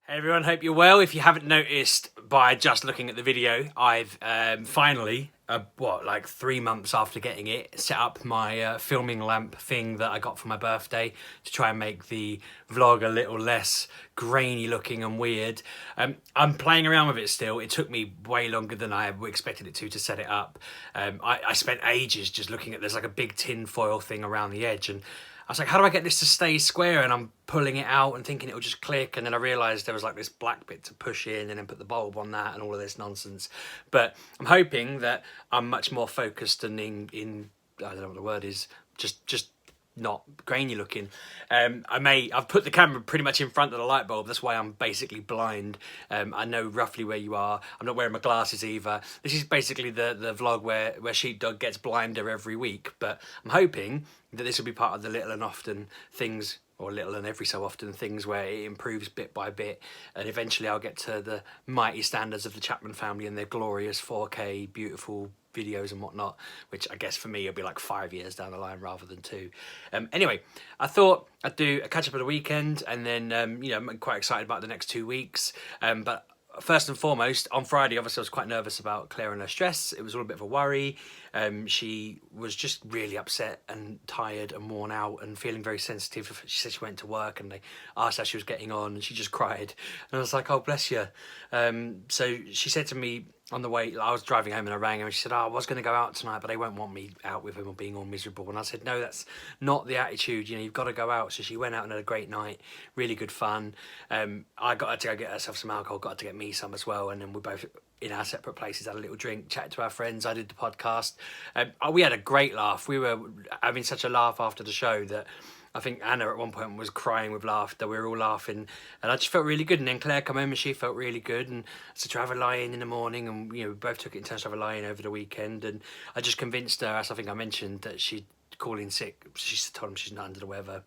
Hey everyone, hope you're well. If you haven't noticed by just looking at the video, I've finally, 3 months after getting it, set up my filming lamp thing that I got for my birthday to try and make the vlog a little less grainy looking and weird. I'm playing around with it still. It took me way longer than I expected it to set it up. I spent ages just looking at, there's like a big tin foil thing around the edge, and I was like, how do I get this to stay square? And I'm pulling it out and thinking it'll just click. And then I realised there was like this black bit to push in and then put the bulb on that and all of this nonsense. But I'm hoping that I'm much more focused and in I don't know what the word is, just not grainy looking. I've put the camera pretty much in front of the light bulb. That's why I'm basically blind. I know roughly where you are. I'm not wearing my glasses either. This is basically the vlog where Sheepdog gets blinder every week. But I'm hoping that this will be part of the little and often things, or little and every so often things, where it improves bit by bit, and eventually I'll get to the mighty standards of the Chapman family and their glorious 4K beautiful videos and whatnot, which I guess for me it'll be like 5 years down the line rather than 2. Anyway, I thought I'd do a catch up of the weekend, and then I'm quite excited about the next 2 weeks. But first and foremost, on Friday, obviously I was quite nervous about Claire and her stress. It was all a bit of a worry. She was just really upset and tired and worn out and feeling very sensitive. She said she went to work and they asked how she was getting on and she just cried. And I was like, oh, bless you. So she said to me on the way, I was driving home and I rang her and she said, oh, I was going to go out tonight, but they won't want me out with him or being all miserable. And I said, no, that's not the attitude. You've got to go out. So she went out and had a great night, really good fun. I got her to go get herself some alcohol, got her to get me some as well. And then we both, in our separate places, had a little drink, chatted to our friends. I did the podcast. We had a great laugh. We were having such a laugh after the show that I think Anna at one point was crying with laughter. We were all laughing and I just felt really good. And then Claire came home and she felt really good. And so to have a lie-in in the morning, and we both took it in turns to have a lie-in over the weekend. And I just convinced her, as I think I mentioned, that she'd call in sick. She told him she's not under the weather.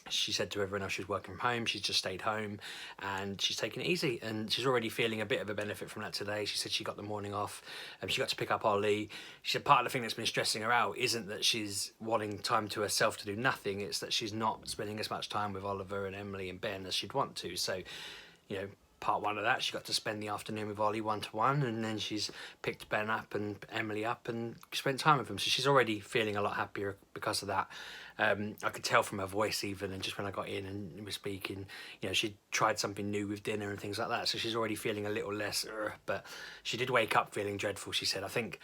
She said to everyone else she was working from home. She's just stayed home and she's taking it easy, and she's already feeling a bit of a benefit from that today. She said she got the morning off and she got to pick up Ollie. She said part of the thing that's been stressing her out isn't that she's wanting time to herself to do nothing, it's that she's not spending as much time with Oliver and Emily and Ben as she'd want to. So part one of that, she got to spend the afternoon with Ollie one-to-one, and then she's picked Ben up and Emily up and spent time with them. So she's already feeling a lot happier because of that. I could tell from her voice even, and just when I got in and was speaking, she tried something new with dinner and things like that. So she's already feeling a little less, but she did wake up feeling dreadful, she said. I think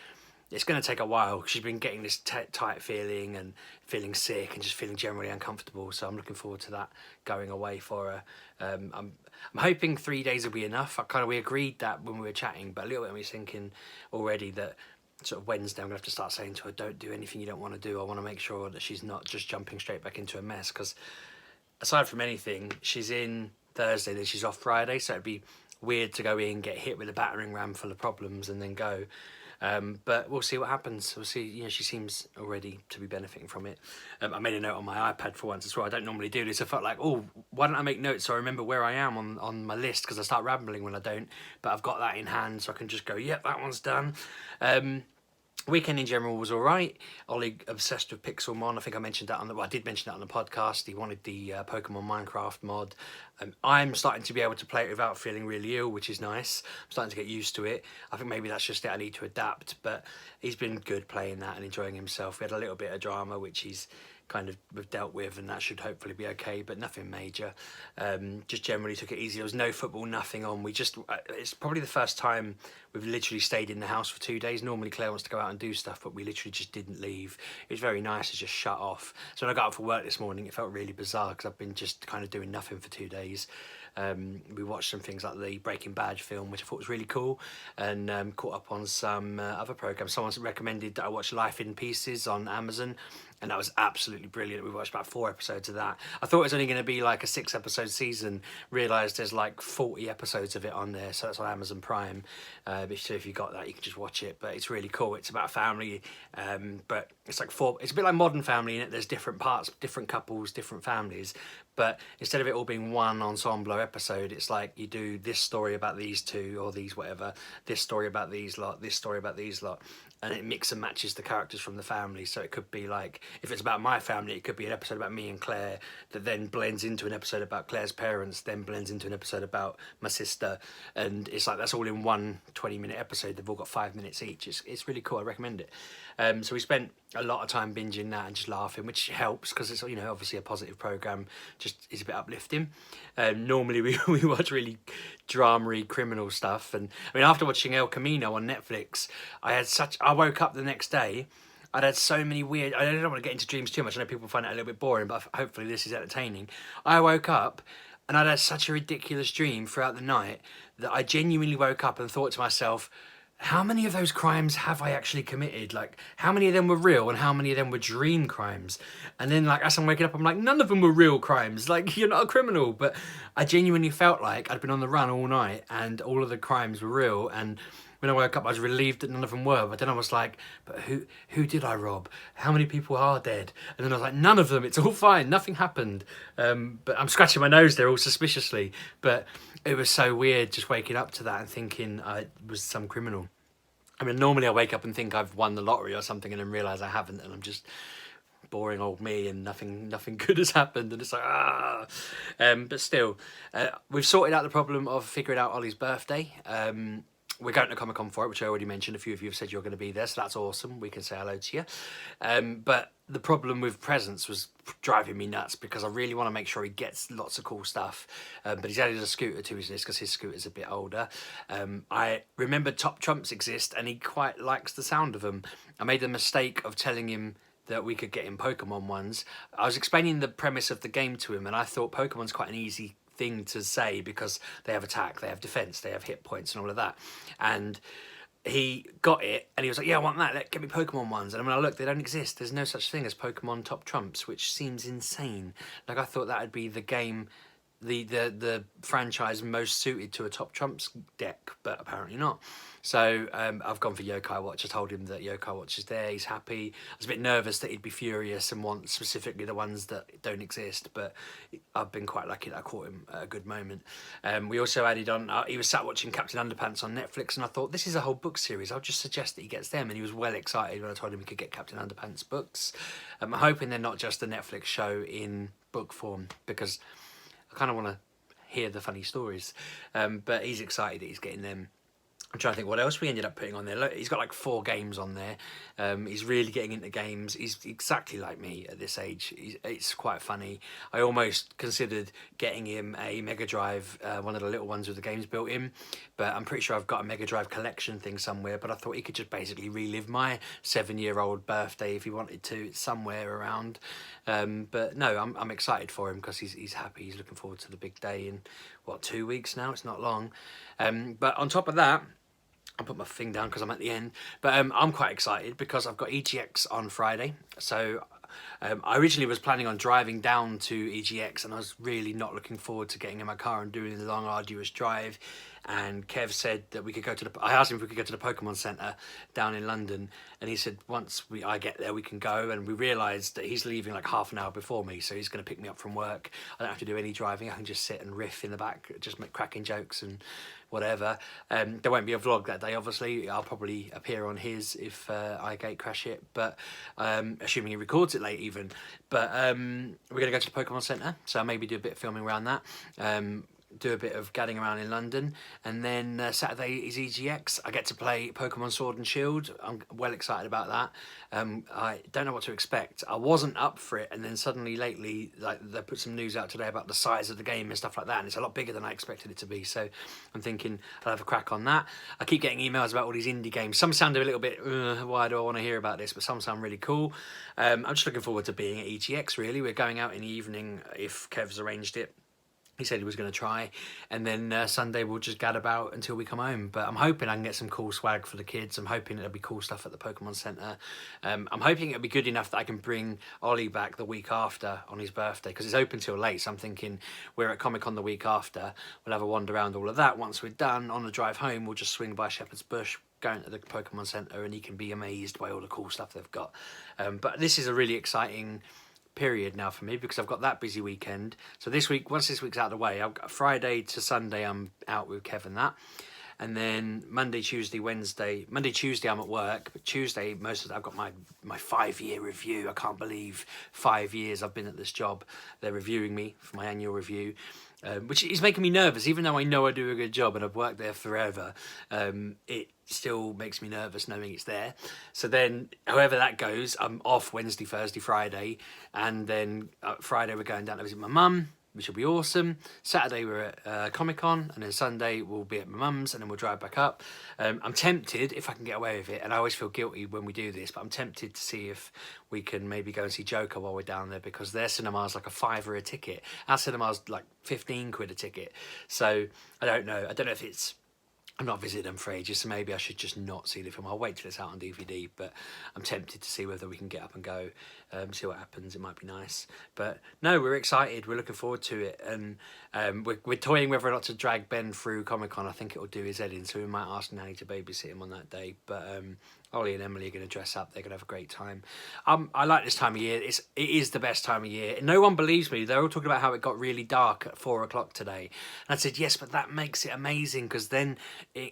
it's going to take a while. She's been getting this tight feeling and feeling sick and just feeling generally uncomfortable. So I'm looking forward to that going away for her. I'm hoping 3 days will be enough. We agreed that when we were chatting, but a little bit I was thinking already that sort of Wednesday I'm going to have to start saying to her, don't do anything you don't want to do. I want to make sure that she's not just jumping straight back into a mess, because aside from anything, she's in Thursday, then she's off Friday, so it'd be weird to go in, get hit with a battering ram full of problems and then go. But we'll see what happens. We'll see. She seems already to be benefiting from it. I made a note on my iPad for once as well. I don't normally do this. I felt like, oh, why don't I make notes so I remember where I am on my list, because I start rambling when I don't. But I've got that in hand so I can just go, yep, that one's done. Weekend in general was all right. Ollie obsessed with Pixelmon. I think I mentioned that I did mention that on the podcast. He wanted the Pokemon Minecraft mod. I'm starting to be able to play it without feeling really ill, which is nice. I'm starting to get used to it. I think maybe that's just it. I need to adapt, but he's been good playing that and enjoying himself. We had a little bit of drama, which he's kind of dealt with, and that should hopefully be okay, but nothing major. Just generally took it easy. There was no football, nothing on. It's probably the first time we've literally stayed in the house for 2 days. Normally Claire wants to go out and do stuff, but we literally just didn't leave. It was very nice to just shut off. So when I got up for work this morning, it felt really bizarre because I've been just kind of doing nothing for 2 days. We watched some things like the Breaking Bad film, which I thought was really cool, and caught up on some other programs. Someone recommended that I watch Life in Pieces on Amazon, and that was absolutely brilliant. We watched about 4 episodes of that. I thought it was only going to be like a 6-episode season, realised there's like 40 episodes of it on there, so that's on Amazon Prime. So if you got that, you can just watch it, but it's really cool. It's about a family, but it's a bit like Modern Family in it. There's different parts, different couples, different families, but instead of it all being one ensemble episode, it's like you do this story about these two or these whatever, this story about these lot, this story about these lot, and it mix and matches the characters from the family. So it could be like, if it's about my family, it could be an episode about me and Claire that then blends into an episode about Claire's parents, then blends into an episode about my sister, and it's like that's all in one 20-minute episode. They've all got 5 minutes each. It's really cool. I recommend it. So we spent a lot of time binging that and just laughing, which helps because it's, you know, obviously a positive program, just is a bit uplifting. Normally we watch really drama-y criminal stuff, and I mean, after watching El Camino on Netflix, I woke up the next day, I'd had so many weird, I don't want to get into dreams too much, I know people find it a little bit boring, but hopefully this is entertaining. I woke up and I'd had such a ridiculous dream throughout the night that I genuinely woke up and thought to myself, how many of those crimes have I actually committed? Like, how many of them were real and how many of them were dream crimes? And then, like, as I'm waking up, I'm like, none of them were real crimes. Like, you're not a criminal. But I genuinely felt like I'd been on the run all night and all of the crimes were real. And when I woke up, I was relieved that none of them were. But then I was like, but who did I rob? How many people are dead? And then I was like, none of them. It's all fine. Nothing happened. But I'm scratching my nose there all suspiciously. But it was so weird just waking up to that and thinking I was some criminal. I mean, normally I wake up and think I've won the lottery or something and then realise I haven't, and I'm just boring old me and nothing good has happened, and it's like, but still, we've sorted out the problem of figuring out Ollie's birthday. We're going to Comicon for it, which I already mentioned. A few of you have said you're going to be there, so that's awesome. We can say hello to you. But the problem with presents was driving me nuts because I really want to make sure he gets lots of cool stuff. But he's added a scooter to his list because his scooter's a bit older. I remember Top Trumps exist and he quite likes the sound of them. I made the mistake of telling him that we could get him Pokemon ones. I was explaining the premise of the game to him and I thought Pokemon's quite an easy thing to say because they have attack, they have defense, they have hit points and all of that. And he got it and he was like, yeah, I want that, get me Pokemon ones. And when I looked, they don't exist. There's no such thing as Pokemon Top Trumps, which seems insane. Like, I thought that would be the game, the franchise most suited to a Top Trumps deck, but apparently not. So I've gone for Yokai Watch. I told him that Yokai Watch is there, he's happy. I was a bit nervous that he'd be furious and want specifically the ones that don't exist, but I've been quite lucky that I caught him at a good moment. We also added on, he was sat watching Captain Underpants on Netflix, and I thought, this is a whole book series, I'll just suggest that he gets them, and he was well excited when I told him he could get Captain Underpants books. I'm hoping they're not just a Netflix show in book form, because I kind of want to hear the funny stories. But he's excited that he's getting them. I'm trying to think what else we ended up putting on there. He's got like 4 games on there. He's really getting into games. He's exactly like me at this age. It's quite funny. I almost considered getting him a Mega Drive, one of the little ones with the games built in, but I'm pretty sure I've got a Mega Drive collection thing somewhere, but I thought he could just basically relive my 7-year-old birthday if he wanted to, somewhere around. But no, I'm excited for him because he's happy. He's looking forward to the big day in, what, 2 weeks now? It's not long. But on top of that, I'll put my thing down because I'm at the end, but I'm quite excited because I've got EGX on Friday. So I originally was planning on driving down to EGX and I was really not looking forward to getting in my car and doing the long arduous drive. And Kev said that we could go to I asked him if we could go to the Pokemon Centre down in London, and he said once I get there we can go. And we realised that he's leaving like half an hour before me, so he's going to pick me up from work. I don't have to do any driving, I can just sit and riff in the back, just make cracking jokes and whatever. There won't be a vlog that day, obviously. I'll probably appear on his if I gate crash it, but assuming he records it late even. But we're going to go to the Pokemon Centre, so I'll maybe do a bit of filming around that. Do a bit of gadding around in London, and then Saturday is EGX. I get to play Pokemon Sword and Shield. I'm well excited about that. I don't know what to expect. I wasn't up for it, and then suddenly lately, like, they put some news out today about the size of the game and stuff like that, and it's a lot bigger than I expected it to be. So I'm thinking I'll have a crack on that. I keep getting emails about all these indie games. Some sound a little bit, why do I want to hear about this? But some sound really cool. I'm just looking forward to being at EGX, really. We're going out in the evening if Kev's arranged it. He said he was going to try, and then Sunday we'll just gad about until we come home. But I'm hoping I can get some cool swag for the kids. I'm hoping it'll be cool stuff at the Pokemon Centre. I'm hoping it'll be good enough that I can bring Ollie back the week after on his birthday, because it's open till late. So I'm thinking we're at Comicon the week after. We'll have a wander around all of that. Once we're done, on the drive home, we'll just swing by Shepherd's Bush, going to the Pokemon Centre, and he can be amazed by all the cool stuff they've got. But this is a really exciting period now for me because I've got that busy weekend. So this week, once this week's out of the way, I've got Friday to Sunday I'm out with Kev and that. and then Monday, Tuesday, I'm at work, but Tuesday I've got my 5-year review. I can't believe 5 years I've been at this job. They're reviewing me for my annual review, which is making me nervous. Even though I know I do a good job and I've worked there forever, it still makes me nervous knowing it's there. So then, however that goes, I'm off Wednesday, Thursday, Friday, and then Friday we're going down to visit my mum, which will be awesome. Saturday we're at Comicon, and then Sunday we'll be at my mum's, and then we'll drive back up. I'm tempted, if I can get away with it, and I always feel guilty when we do this, but I'm tempted to see if we can maybe go and see Joker while we're down there, because their cinema's like £5 a ticket. Our cinema's like 15 quid a ticket. So I don't know if it's... I'm not visiting them for ages, so maybe I should just not see the film. I'll wait till it's out on DVD, but I'm tempted to see whether we can get up and go, see what happens. It might be nice. But no, we're excited. We're looking forward to it. And we're toying whether or not to drag Ben through Comic-Con. I think it will do his head in, so we might ask Nanny to babysit him on that day. But Ollie and Emily are going to dress up. They're going to have a great time. I like this time of year. It is the best time of year. No one believes me. They're all talking about how it got really dark at 4 o'clock today. And I said, yes, but that makes it amazing, because then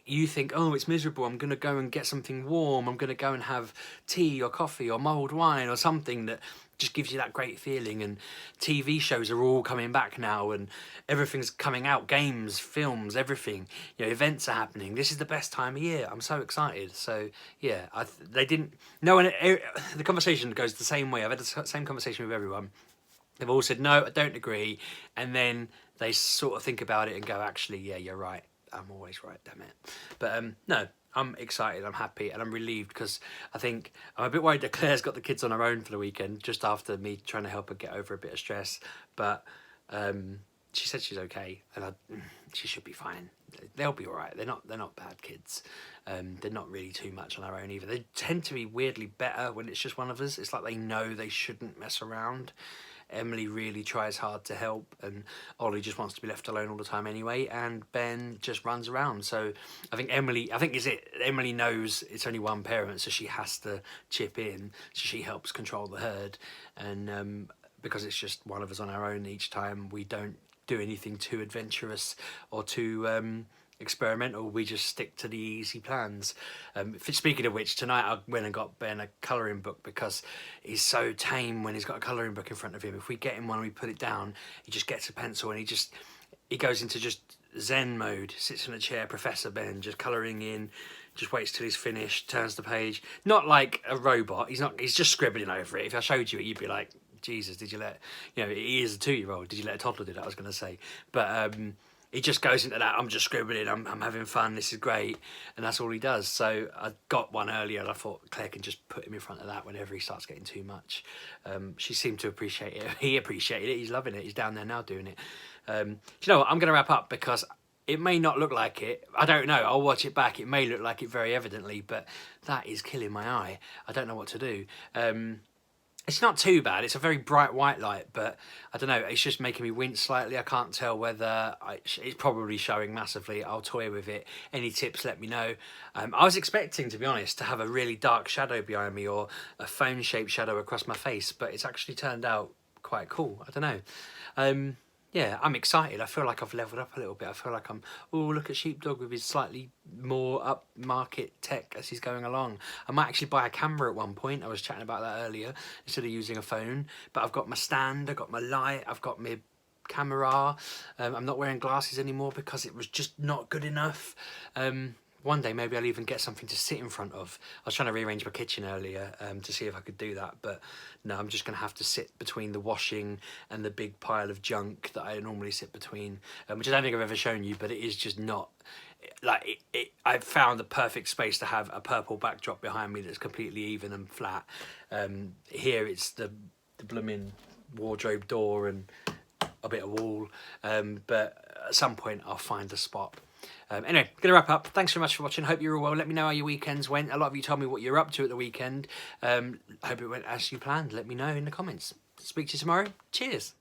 you think, oh, it's miserable. I'm going to go and get something warm. I'm going to go and have tea or coffee or mulled wine or something that just gives you that great feeling. And TV shows are all coming back now, and everything's coming out, games, films, everything, events are happening. This is the best time of year. I'm so excited. So yeah, the conversation goes the same way. I've had the same conversation with everyone. They've all said, no, I don't agree. And then they sort of think about it and go, actually, yeah, you're right. I'm always right, damn it. But no, I'm excited, I'm happy, and I'm relieved, because I think I'm a bit worried that Claire's got the kids on her own for the weekend, just after me trying to help her get over a bit of stress. But she said she's okay, and she should be fine. They'll be all right. They're not bad kids. They're not really too much on their own either. They tend to be weirdly better when it's just one of us. It's like they know they shouldn't mess around. Emily really tries hard to help, and Ollie just wants to be left alone all the time anyway, and Ben just runs around. So I think Emily knows it's only one parent, so she has to chip in, so she helps control the herd. And because it's just one of us on our own each time, we don't do anything too adventurous or too experimental. We just stick to the easy plans. Speaking of which, tonight I went and got Ben a colouring book, because he's so tame when he's got a colouring book in front of him. If we get him one and we put it down, he just gets a pencil and he goes into just Zen mode, sits in a chair, Professor Ben, just colouring in, just waits till he's finished, turns the page. Not like a robot. He's just scribbling over it. If I showed you it, you'd be like, Jesus, did you let... he is a 2-year-old. Did you let a toddler do that? I was going to say. But he just goes into that, I'm just scribbling, I'm having fun, this is great, and that's all he does. So I got one earlier, and I thought Claire can just put him in front of that whenever he starts getting too much. She seemed to appreciate it. He appreciated it. He's loving it. He's down there now doing it. Do you know what? I'm going to wrap up, because it may not look like it. I don't know. I'll watch it back. It may look like it very evidently, but that is killing my eye. I don't know what to do. It's not too bad. It's a very bright white light, but I don't know. It's just making me wince slightly. I can't tell whether it's probably showing massively. I'll toy with it. Any tips, let me know. I was expecting, to be honest, to have a really dark shadow behind me, or a phone-shaped shadow across my face, but it's actually turned out quite cool. I don't know. Yeah, I'm excited. I feel like I've leveled up a little bit. I feel like look at Sheepdog with his slightly more upmarket tech as he's going along. I might actually buy a camera at one point. I was chatting about that earlier, instead of using a phone. But I've got my stand, I've got my light, I've got my camera. I'm not wearing glasses anymore because it was just not good enough. One day maybe I'll even get something to sit in front of. I was trying to rearrange my kitchen earlier to see if I could do that, but no, I'm just going to have to sit between the washing and the big pile of junk that I normally sit between, which I don't think I've ever shown you, but it is just not... Like, I've found the perfect space to have a purple backdrop behind me that's completely even and flat. Here it's the blooming wardrobe door and a bit of wall, but at some point I'll find a spot. Anyway, gonna wrap up. Thanks very much for watching. Hope you're all well. Let me know how your weekends went. A lot of you told me what you're up to at the weekend. Hope it went as you planned. Let me know in the comments. Speak to you tomorrow. Cheers.